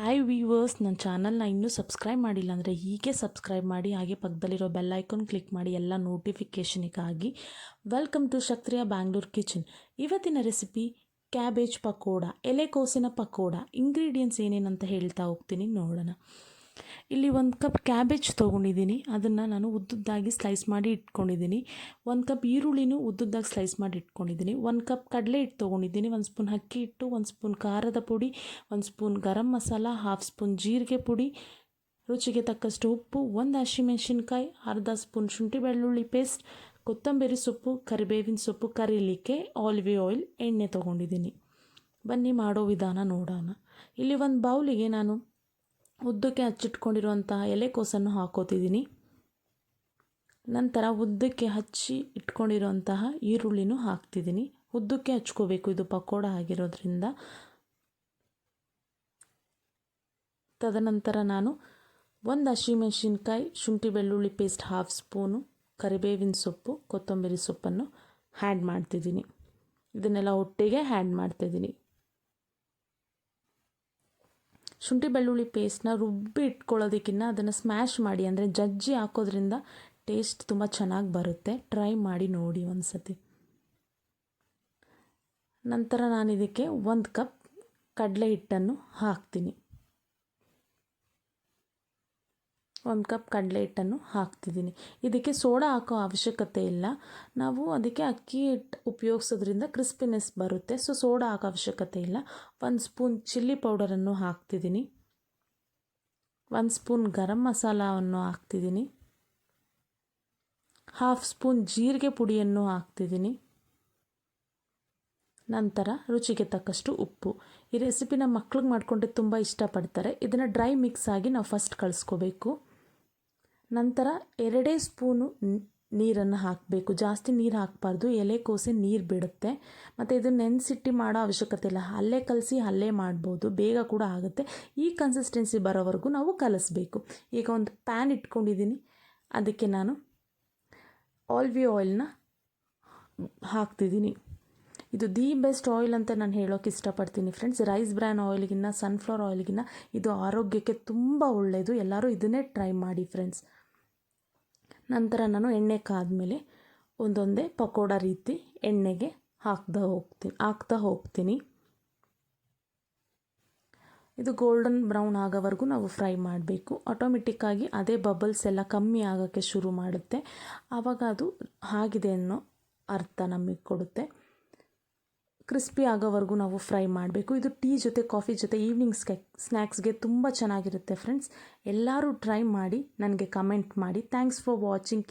Hi viewers, ನನ್ನ ಚಾನಲ್ನ ಇನ್ನೂ ಸಬ್ಸ್ಕ್ರೈಬ್ ಮಾಡಿಲ್ಲ ಅಂದರೆ ಹೀಗೆ ಸಬ್ಸ್ಕ್ರೈಬ್ ಮಾಡಿ, ಹಾಗೆ ಪಕ್ಕದಲ್ಲಿರೋ ಬೆಲ್ ಐಕಾನ್ ಕ್ಲಿಕ್ ಮಾಡಿ ಎಲ್ಲ ನೋಟಿಫಿಕೇಷನಿಗಾಗಿ. ವೆಲ್ಕಮ್ ಟು ಶಕ್ತಿಯ ಬ್ಯಾಂಗ್ಳೂರ್ ಕಿಚನ್. ಇವತ್ತಿನ ರೆಸಿಪಿ ಕ್ಯಾಬೇಜ್ ಪಕೋಡ, ಎಲೆಕೋಸಿನ ಪಕೋಡ. ಇಂಗ್ರೀಡಿಯೆಂಟ್ಸ್ ಏನೇನಂತ ಹೇಳ್ತಾ ಹೋಗ್ತೀನಿ, ನೋಡೋಣ. ಇಲ್ಲಿ 1 ಕಪ್ ಕ್ಯಾಬೇಜ್ ತೊಗೊಂಡಿದ್ದೀನಿ, ಅದನ್ನು ನಾನು ಉದ್ದುದ್ದಾಗಿ ಸ್ಲೈಸ್ ಮಾಡಿ ಇಟ್ಕೊಂಡಿದ್ದೀನಿ. 1 ಕಪ್ ಈರುಳ್ಳಿನೂ ಉದ್ದುದ್ದಾಗಿ ಸ್ಲೈಸ್ ಮಾಡಿ ಇಟ್ಕೊಂಡಿದ್ದೀನಿ. 1 ಕಪ್ ಕಡಲೆ ಹಿಟ್ಟು ತೊಗೊಂಡಿದ್ದೀನಿ. 1 ಸ್ಪೂನ್ ಅಕ್ಕಿ ಹಿಟ್ಟು, 1 ಸ್ಪೂನ್ ಖಾರದ ಪುಡಿ, 1 ಸ್ಪೂನ್ ಗರಂ ಮಸಾಲ, 1/2 ಸ್ಪೂನ್ ಜೀರಿಗೆ ಪುಡಿ, ರುಚಿಗೆ ತಕ್ಕಷ್ಟು ಉಪ್ಪು, 1 ಹಸಿಮೆಣಸಿನ್ಕಾಯಿ, ಅರ್ಧ ಸ್ಪೂನ್ ಶುಂಠಿ ಬೆಳ್ಳುಳ್ಳಿ ಪೇಸ್ಟ್, ಕೊತ್ತಂಬರಿ ಸೊಪ್ಪು, ಕರಿಬೇವಿನ ಸೊಪ್ಪು, ಕರಿಲಿಕ್ಕೆ ಆಲಿವ್ ಆಯಿಲ್, ಎಣ್ಣೆ ತೊಗೊಂಡಿದ್ದೀನಿ. ಬನ್ನಿ ಮಾಡೋ ವಿಧಾನ ನೋಡೋಣ. ಇಲ್ಲಿ ಒಂದು ಬೌಲಿಗೆ ನಾನು ಉದ್ದಕ್ಕೆ ಹಚ್ಚಿಟ್ಕೊಂಡಿರುವಂತಹ ಎಲೆಕೋಸನ್ನು ಹಾಕೋತಿದ್ದೀನಿ. ನಂತರ ಉದ್ದಕ್ಕೆ ಹಚ್ಚಿ ಇಟ್ಕೊಂಡಿರುವಂತಹ ಈರುಳ್ಳಿನೂ ಹಾಕ್ತಿದ್ದೀನಿ. ಉದ್ದಕ್ಕೆ ಹಚ್ಕೋಬೇಕು, ಇದು ಪಕೋಡ ಆಗಿರೋದ್ರಿಂದ. ತದನಂತರ ನಾನು 1 ಹಸಿಮೆಣಸಿನ್ಕಾಯಿ, ಶುಂಠಿ ಬೆಳ್ಳುಳ್ಳಿ ಪೇಸ್ಟ್ 1/2 ಸ್ಪೂನು, ಕರಿಬೇವಿನ ಸೊಪ್ಪು, ಕೊತ್ತಂಬರಿ ಸೊಪ್ಪನ್ನು ಆ್ಯಡ್ ಮಾಡ್ತಿದ್ದೀನಿ. ಇದನ್ನೆಲ್ಲ ಒಟ್ಟಿಗೆ ಆ್ಯಡ್ ಮಾಡ್ತಿದ್ದೀನಿ. ಶುಂಠಿ ಬೆಳ್ಳುಳ್ಳಿ ಪೇಸ್ಟ್ನ ರುಬ್ಬಿ ಇಟ್ಕೊಳ್ಳೋದಕ್ಕಿಂತ ಅದನ್ನು ಸ್ಮ್ಯಾಶ್ ಮಾಡಿ, ಅಂದರೆ ಜಜ್ಜಿ ಹಾಕೋದ್ರಿಂದ ಟೇಸ್ಟ್ ತುಂಬ ಚೆನ್ನಾಗಿ ಬರುತ್ತೆ. ಟ್ರೈ ಮಾಡಿ ನೋಡಿ ಒಂದು ಸತಿ. ನಂತರ ನಾನು ಇದಕ್ಕೆ 1 ಕಪ್ ಕಡಲೆ ಹಿಟ್ಟನ್ನು ಹಾಕ್ತೀನಿ. 1 ಕಪ್ ಕಡಲೆ ಹಿಟ್ಟನ್ನು ಹಾಕ್ತಿದ್ದೀನಿ. ಇದಕ್ಕೆ ಸೋಡಾ ಹಾಕೋ ಅವಶ್ಯಕತೆ ಇಲ್ಲ. ನಾವು ಅದಕ್ಕೆ ಅಕ್ಕಿ ಹಿಟ್ಟು ಉಪಯೋಗಿಸೋದ್ರಿಂದ ಕ್ರಿಸ್ಪಿನೆಸ್ ಬರುತ್ತೆ, ಸೊ ಸೋಡಾ ಹಾಕೋ ಅವಶ್ಯಕತೆ ಇಲ್ಲ. 1 ಸ್ಪೂನ್ ಚಿಲ್ಲಿ ಪೌಡರನ್ನು ಹಾಕ್ತಿದ್ದೀನಿ. 1 ಸ್ಪೂನ್ ಗರಂ ಮಸಾಲವನ್ನು ಹಾಕ್ತಿದ್ದೀನಿ. 1/2 ಸ್ಪೂನ್ ಜೀರಿಗೆ ಪುಡಿಯನ್ನು ಹಾಕ್ತಿದ್ದೀನಿ. ನಂತರ ರುಚಿಗೆ ತಕ್ಕಷ್ಟು ಉಪ್ಪು. ಈ ರೆಸಿಪಿನ ಮಕ್ಳಿಗೆ ಮಾಡಿಕೊಂಡ್ರೆ ತುಂಬ ಇಷ್ಟಪಡ್ತಾರೆ. ಇದನ್ನು ಡ್ರೈ ಮಿಕ್ಸ್ ಆಗಿ ನಾವು ಫಸ್ಟ್ ಕಳಿಸ್ಕೋಬೇಕು. ನಂತರ 2 ಸ್ಪೂನು ನೀರನ್ನು ಹಾಕಬೇಕು. ಜಾಸ್ತಿ ನೀರು ಹಾಕಬಾರ್ದು, ಎಲೆಕೋಸೆ ನೀರು ಬಿಡುತ್ತೆ. ಮತ್ತು ಇದು ನೆನೆಸಿಟ್ಟು ಮಾಡೋ ಅವಶ್ಯಕತೆ ಇಲ್ಲ, ಅಲ್ಲೇ ಕಲಸಿ ಅಲ್ಲೇ ಮಾಡ್ಬೋದು, ಬೇಗ ಕೂಡ ಆಗುತ್ತೆ. ಈ ಕನ್ಸಿಸ್ಟೆನ್ಸಿ ಬರೋವರೆಗೂ ನಾವು ಕಲಿಸ್ಬೇಕು. ಈಗ ಒಂದು ಪ್ಯಾನ್ ಇಟ್ಕೊಂಡಿದ್ದೀನಿ, ಅದಕ್ಕೆ ನಾನು ಆಲಿವ್ ಆಯಿಲ್ನ ಹಾಕ್ತಿದ್ದೀನಿ. ಇದು ದಿ ಬೆಸ್ಟ್ ಆಯಿಲ್ ಅಂತ ನಾನು ಹೇಳೋಕ್ಕೆ ಇಷ್ಟಪಡ್ತೀನಿ ಫ್ರೆಂಡ್ಸ್. ರೈಸ್ ಬ್ರ್ಯಾನ್ ಆಯಿಲ್ಗಿನ್ನ, ಸನ್ಫ್ಲವರ್ ಆಯಿಲ್ಗಿನ್ನ ಇದು ಆರೋಗ್ಯಕ್ಕೆ ತುಂಬ ಒಳ್ಳೆಯದು. ಎಲ್ಲರೂ ಇದನ್ನೇ ಟ್ರೈ ಮಾಡಿ ಫ್ರೆಂಡ್ಸ್. ನಂತರ ನಾನು ಎಣ್ಣೆ ಕಾದ್ಮೇಲೆ ಒಂದೊಂದೇ ಪಕೋಡ ರೀತಿ ಎಣ್ಣೆಗೆ ಹಾಕ್ತಾ ಹೋಗ್ತೀನಿ. ಇದು ಗೋಲ್ಡನ್ ಬ್ರೌನ್ ಆಗೋವರೆಗೂ ನಾವು ಫ್ರೈ ಮಾಡಬೇಕು. ಆಟೋಮೆಟಿಕ್ಕಾಗಿ ಅದೇ ಬಬಲ್ಸ್ ಎಲ್ಲ ಕಮ್ಮಿ ಆಗೋಕ್ಕೆ ಶುರು ಮಾಡುತ್ತೆ. ಆವಾಗ ಅದು ಆಗಿದೆ ಅನ್ನೋ ಅರ್ಥ ನಮಗೆ ಕೊಡುತ್ತೆ. ಕ್ರಿಸ್ಪಿ ಆಗೋವರೆಗೂ ನಾವು ಫ್ರೈ ಮಾಡಬೇಕು. ಇದು ಟೀ ಜೊತೆ, ಕಾಫಿ ಜೊತೆ, ಈವ್ನಿಂಗ್ ಸ್ನ್ಯಾಕ್ಸ್ಗೆ ತುಂಬ ಚೆನ್ನಾಗಿರುತ್ತೆ ಫ್ರೆಂಡ್ಸ್. ಎಲ್ಲರೂ ಟ್ರೈ ಮಾಡಿ ನನಗೆ ಕಮೆಂಟ್ ಮಾಡಿ. Thanks for watching.